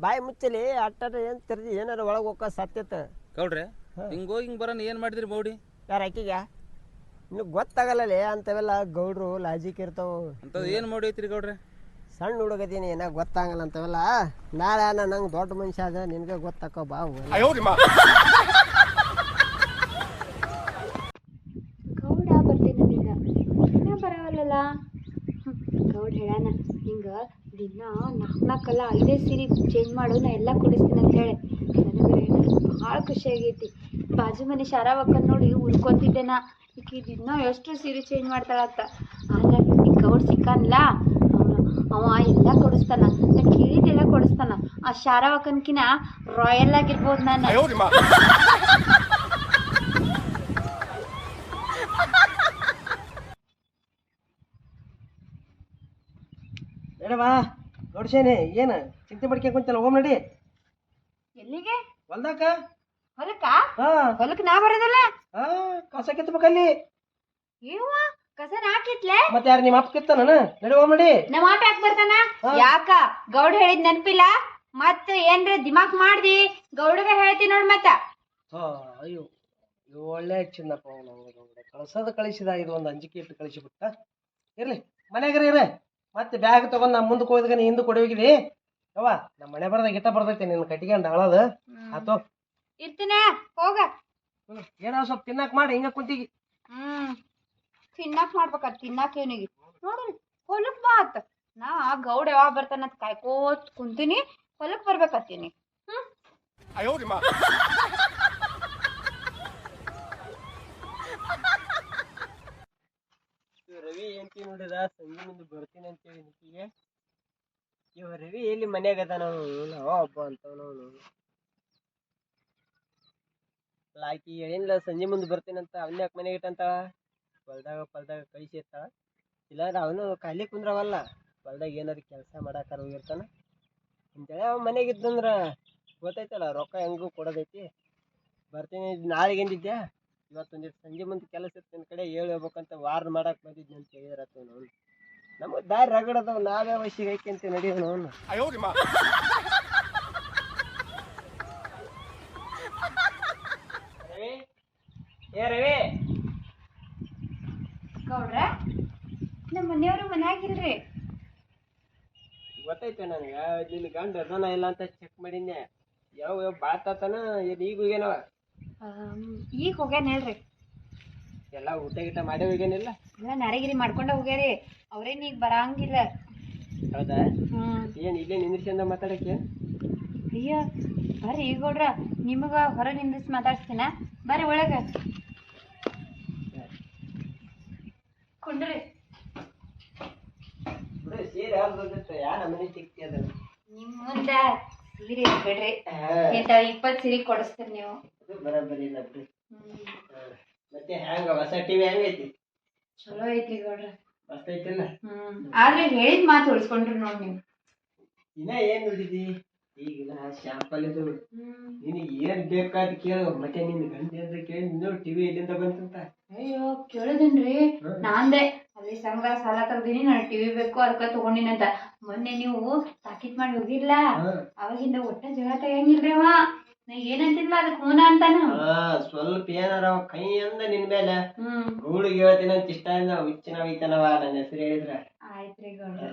ಬಾಯಿ ಮುಚ್ಚಲಿ. ಅಟ್ಟ ಏನು ತೆರೆದಿ ಏನಾರು ಒಳಗೆ ಹೋಗ ಸತ್ಯತ. ಗೌಡ್ರೆ ಹಿಂಗೆ ಹೋಗಿ ಹಿಂಗೆ ಬರೋಣ ಏನು ಮಾಡಿದ್ರಿ ಮೌಡಿ? ಯಾರು ಆಕಿಗೆ ಇನ್ನು ಗೊತ್ತಾಗಲ್ಲೇ ಅಂಥವೆಲ್ಲ. ಗೌಡ್ರು ಲಾಜಿಕ್ ಇರ್ತಾವ. ಅಂಥದ್ದು ಏನು ಮೌಡಿ ಐತ್ರಿ ಗೌಡ್ರೆ? ಸಣ್ಣ ಹುಡುಗದೀನಿ, ಏನಾಗ ಗೊತ್ತಾಗಲ್ಲ ಅಂತವೆಲ್ಲ. ನಾಳೆ ನಂಗೆ ದೊಡ್ಡ ಮನುಷ್ಯ ಅದ, ನಿನಗೆ ಗೊತ್ತಾಕೋ ಬಾ. ಗೌಡ ಬರ್ತೀನಿ ದಿನ ಬರವಲ್ಲ. ಗೌಡ ಹೇಳಣ ಹಿಂಗ ದಿನ 4 5 ಸೀರೆ ಚೇಂಜ್ ಮಾಡು, ನಾ ಎಲ್ಲ ಕೊಡಿಸ್ತೀನಿ ಅಂತ ಹೇಳಿ. ನನಗೆ ಭಾಳ ಖುಷಿ ಆಗೈತಿ. ಬಾಜು ಮನೆ ಶಾರಾವಕ್ಕನ್ ನೋಡಿ ಉಳ್ಕೊಂತಿದ್ದೆ ನಾ, ಈಕಿ ದಿನ ಎಷ್ಟು ಸೀರೆ ಚೇಂಜ್ ಮಾಡ್ತಾಳಂತ. ಆದ್ರೆ ಈ ಗೌಡ್ ಸಿಕ್ಕನ್ಲ, ಅವ ಎಲ್ಲ ಕೊಡಿಸ್ತಾನ, ನಾ ಕೇಳಿದ್ದೆಲ್ಲ ಕೊಡಿಸ್ತಾನ. ಆ ಶಾರಾವಕ್ಕನ್ಕಿನ ರಾಯಲ್ ಆಗಿರ್ಬೋದು ನಾನು. ಮೇಡವಾ ನೋಡ್ಸೇನೆ ಏನು ಚಿಂತೆ ಮಾಡ್ಕೊಂಡ್ ಕುಂತಲ್ಲ, ಹೋಗ್ ನಡಿ. ಎಲ್ಲಿಗೆ? ಹೊಲ್ದಾಕ. ಹೊಲಕ್ಕ? ಹೊಲಕ್ ನಾ ಬರೋದಲ್ಲ. ಕಸ ಕಿತ್ಬೇಕಲ್ಲಿ. ಇವ ಕಸ ನಾ ಕಿತ್ಲೆ? ಮತ್ತೆ ಯಾರು ನಿಮ್ಮ ಅಪ್ಪ ಕಿತ್ತಾನ? ನಡಿ ಹೋಗ್ ನಡಿ. ನಮ್ಮ ಅಪ್ಪ ಯಾಕೆ ಬರ್ತಾನ? ಯಾಕ ಗೌಡ ಹೇಳಿದ್ ನೆನಪಿಲ್ಲ? ಮತ್ತ ಏನ್ರ ದಿಮಾಕ್ ಮಾಡ್ದಿ ಗೌಡಗ ಹೇಳ್ತೀನಿ ನೋಡ್. ಮತ್ತ ಅಯ್ಯೋ ಒಳ್ಳೆ ಚಿನ್ನಪ್ಪ, ಕಳ್ಸದ ಕಳಿಸಿದ. ಇದು ಒಂದು ಅಂಜಿಕೆ ಇಟ್ಟು ಕಳಿಸಿಬಿಟ್ಟ. ಇರ್ಲಿ ಮನ್ಯಾಗ್ರಿ ಇರ. ಮತ್ತೆ ಬ್ಯಾಗ್ ತಗೊಂಡ್ ನಾ ಮುಂದಕ್ಕೆ ಹೋದಾಗ ನೀ ಹಿಂದಕ್ಕೆ ಕೊಡೋಗಿದಿ. ಯವ್ವ ನಮ್ಮ ಮನೆ ಬರ್ದಾಗ ಗಿಟ್ಟ ಬರ್ತೈತಿ ನಿನ್ನ ಕಟ್ಟಿಗೆಂಡು ಅಳದು ಆತೋ. ಇರ್ತೀನಿ ಹೋಗ. ಏನಾವ ಸ್ವಲ್ಪ ತಿನ್ನಾಕ ಮಾಡಿ ಹಿಂಗ ಕುಂತಿಗಿ. ತಿನ್ನಾಕ್ ಮಾಡ್ಬೇಕ. ತಿನ್ನಾಕ ಏನಿಗೆ ನೋಡ್ರಿ ಹೊಲಕ್ ಬಾ ಆತ. ನಾ ಗೌಡ ಯಾವಾಗ ಬರ್ತಾನಂತ ಕಾಯ್ಕೋತ್ ಕುಂತೀನಿ. ಹೊಲಕ್ ಬರ್ಬೇಕತ್ತೀನಿ. ರವಿ ಎಂತಿ ನೋಡಿದ ಸಂಜೆ ಮುಂದೆ ಬರ್ತೀನಿ ಅಂತೇಳಿ ನಿಕ್ಕಿಗೆ. ಇವ ರವಿ ಎಲ್ಲಿ ಮನ್ಯಾಗ ಅದ? ನಾವು ಹಬ್ಬ ಅಂತವನವನು. ಆಕಿ ಹೇಳಿಲ್ಲ ಸಂಜೆ ಮುಂದೆ ಬರ್ತೀನಿ ಅಂತ. ಅವನ್ಯಾಕೆ ಯಾಕೆ ಮನೆಗೆ ಇಟ್ಟಂತ? ಹೊಲ್ದಾಗ ಕಳಿಸಿ ಇರ್ತಾಳ. ಇಲ್ಲಾಂದ್ರೆ ಅವನು ಖಾಲಿ ಕುಂದ್ರವಲ್ಲ, ಹೊಲ್ದಾಗ ಏನಾರು ಕೆಲಸ ಮಾಡಾಕಾರ ಹೋಗಿರ್ತಾನ ಅಂತೇಳಿ. ಅವ ಮನೆಗೆ ಇದ್ದಂದ್ರೆ ಗೊತ್ತೈತಲ್ಲ ರೊಕ್ಕ ಹೆಂಗೂ ಕೊಡೋದೈತಿ. ಬರ್ತೀನಿ ನಾಳೆಗೆ ಎಂದಿದ್ದೆ, ಇವತ್ತೊಂದಿಟ್ಟು ಸಂಜೆ ಮುಂದೆ ಕೆಲಸ ಇತ್ತು ನಿನ್ನ ಕಡೆ ಹೇಳಿ ಹೋಗ್ಬೇಕಂತ ವಾರ್ನ್ ಮಾಡಕ್ ಬಂದಿದ್ನಿ ಅಂತ ಹೇಳಿದ್ರತ್ತ ನೋನು. ನಮಗೆ ದಾರಿ ರಗಡದವ್, ನಾವೇ ವಯಸ್ಸಿಗೆ ಐಕಂತ ನಡೆಯೋ ನೋನು. ರವಿ, ಏ ರವಿ, ಗೌಡ್ರ ನಮ್ಮ ಮನೆಯವರು ಮನ್ಯಾಗಿಲ್ರಿ. ಗೊತ್ತಾಯ್ತು ನನಗೆ ನಿನ್ನ ಗಂಡ ಅದಾನ ಇಲ್ಲ ಅಂತ ಚೆಕ್ ಮಾಡಿದ್ನೆ. ಯಾವ ಬಾತಾತನ ಏನು ಈಗ ಹೋಗ್ಯಾನವ? ಈಗ ಹೋಗ್ಯಾನ ಹೇಳ್ರಿ. ಎಲ್ಲ ಊಟ ಗೀಟ ಮಾಡಿ ಹೋಗ್ಯಾನಿಲ್ಲ? ಎಲ್ಲ ನರೆಗಿರಿ ಮಾಡ್ಕೊಂಡ ಹೋಗ್ಯಾರಿ. ಅವ್ರೇನ್ ಈಗ ಬರಂಗಿಲ್ಲ. ಹೌದಾ? ಏನು ಇಲ್ಲೇ ನಿಂದ್ರಿಸಿಂದ ಮಾತಾಡಕ್ಕೆ? ಅಯ್ಯ ಬರ್ರಿ ಈಗ ಗೌಡ್ರ, ನಿಮಗ ಹೊರ ನಿಂದಿಸಿ ಮಾತಾಡ್ಸ್ತೀನ, ಬರ್ರಿ ಒಳಗ ಕುಂಡ್ರಿ. ಸೀರೆ ಯಾವ್ದು ಯಾ ನಮ್ಮನೆ ಸಿಕ್ತಿ ಅದ ನಿಮ್ ಮುಂದ ಸೀರೆ ಬಿಡ್ರಿ, ಇಂತ 20 ಸೀರೆ ಕೊಡಿಸ್ತೀರಿ ನೀವು. ಬರಬರಿ ಇಲ್ಲ ಬಿಡ್ರಿ. ಮತ್ತೆ ಹ್ಯಾಂಗ ಹೊಸ ಟಿವಿ ಹೆಂಗೈತಿ? ಚಲೋ ಐತಿ ಗೌಡ್ರ, ಮಸ್ತ್ ಐತಿಲ್ಲ? ಆದ್ರೆ ಹೇಳಿದ ಮಾತು ಉಳಿಸ್ಕೊಂಡ್ರಿ ನೋಡ್ ನೀವು. ಇನ್ನ ಏನ್ ನೋಡಿದಿ? ಈಗಿನ ಶಾಂಪಲ್ ಇದು ನಿನಗೆ ಏನ್ ಬೇಕಾದ್ ಕೇಳು. ಮತ್ತೆ ನಿನ್ ಗಂಡ ಏನ್ರ ಕೇಳಿ ನೀನು ಟಿವಿ ಎಲ್ಲಿಂದ ಬಂತಂತ? ಅಯ್ಯೋ ಕೇಳುದನ್ರಿ, ನಾಂದೆ ಅಲ್ಲಿ ಸಂಘ ಸಾಲ ತೆಗ್ದೀನಿ, ನಾನು ಟಿವಿ ಬೇಕು ಅದಕ್ಕ ತಗೊಂಡಿನಂತ. ಮೊನ್ನೆ ನೀವು ತಾಕೀತ್ ಮಾಡಿ ಹೋಗಿರ್ಲ, ಅವಾಗಿಂದ ಒಟ್ಟ ಜಗಳ ತೆಗಿಯಂಗಿಲ್ರಿ ಅವ. ನಾ ಏನಂತಿಲ್ಲ ಅದಕ್ಕೆ ಮೂನ ಅಂತಾನ. ಸ್ವಲ್ಪ ಏನಾರ ಕೈ ಅಂದ ನಿನ್ ಮೇಲೆ ಗೂಳಿಗೆ ಹೇಳ್ತೀನಿ ಅಂತ ಇಷ್ಟ ಅಂದ ಹುಚ್ಚಿನ ವೈತನವ ನನ್ನ ಹೆಸರು ಹೇಳಿದ್ರ. ಆಯ್ತ್ರಿ ಗೌಡ್ರ.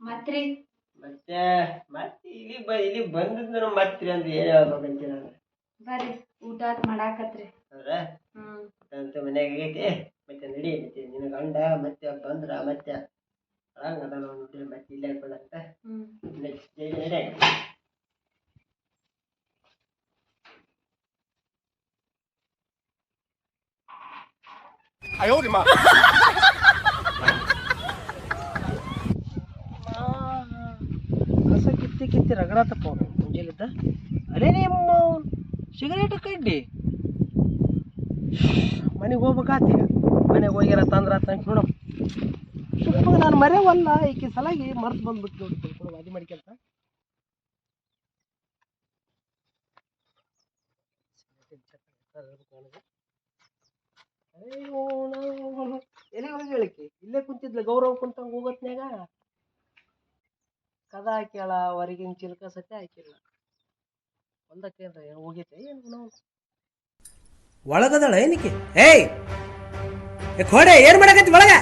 ಮತ್ರಿ ಮತ್ತೆ ಮತ್ತೆ ಇಲ್ಲಿ ಬಂದಿದ್ದು ಮತ್ರಿ ಅಂತ ಏನ್ ಹೇಳ್ಬೇಕಂತ ನಾನು. ಬರ್ರಿ ಊಟ ಮಾಡಾಕತ್ರಿ. ಹೌದಾ? ಅಂತ ಮನ್ಯಾಗ ಆಗೈತಿ. ಮತ್ತೆ ನಡಿ, ಮತ್ತೆ ನಿನ್ನ ಗಂಡ ಮತ್ತೆ ಬಂದ್ರ ಮತ್ತೆ ಹಂಗದ ನೋಡ್ರಿ, ಮತ್ತೆ ಇಲ್ಲೇ ಹಾಕೊಂಡಂತ ನಡಿ. ಕಸ ಕಿತ್ತಿ ರಗಡಾತಪ್ಪ ಅವನು ಮುಂಜಾನಿದ್ದ. ಅದೇ ನಿಮ್ಮ ಸಿಗರೇಟ್ ಕಡ್ಡಿ ಮನೆಗೆ ಹೋಗ್ಬೇಕಾತಿ. ಮನೆಗೆ ಹೋಗ್ಯಾರ ತಂದ್ರ ನೋಡಮ್ಮ. ನಾನು ಮರೆಯವಲ್ಲ, ಈಕೆ ಸಲಾಗಿ ಮರ್ತು ಬಂದ್ಬಿಟ್ಟು ನೋಡಿ ತಿಳ್ಕೊಂಡು ವಾದಿ ಮಾಡಿಕೆಂತ. ಎಲ್ಲಿ ಹೋಗಿ ಇಲ್ಲೇ ಕುಂತಿದ್ಲ ಗೌರವ ಕುಂತಂಗ ಹೋಗತ್ನ್ಯಾಗ ಕದ ಹಾಕ್ಯಾಳ, ಹೊರಗಿನ ಚಿಲ್ಕ ಸತ್ಯ ಹಾಕಿಲ್ಲ. ಹೊಲ್ದಕ್ಕೇನ್ರ ಹೋಗೈತೆ ಏನು ಒಳಗದಳ ಏನಕ್ಕೆ? ಏಯ್ ಏನ್ ಮಾಡಕತ್ತಿ ಒಳಗ?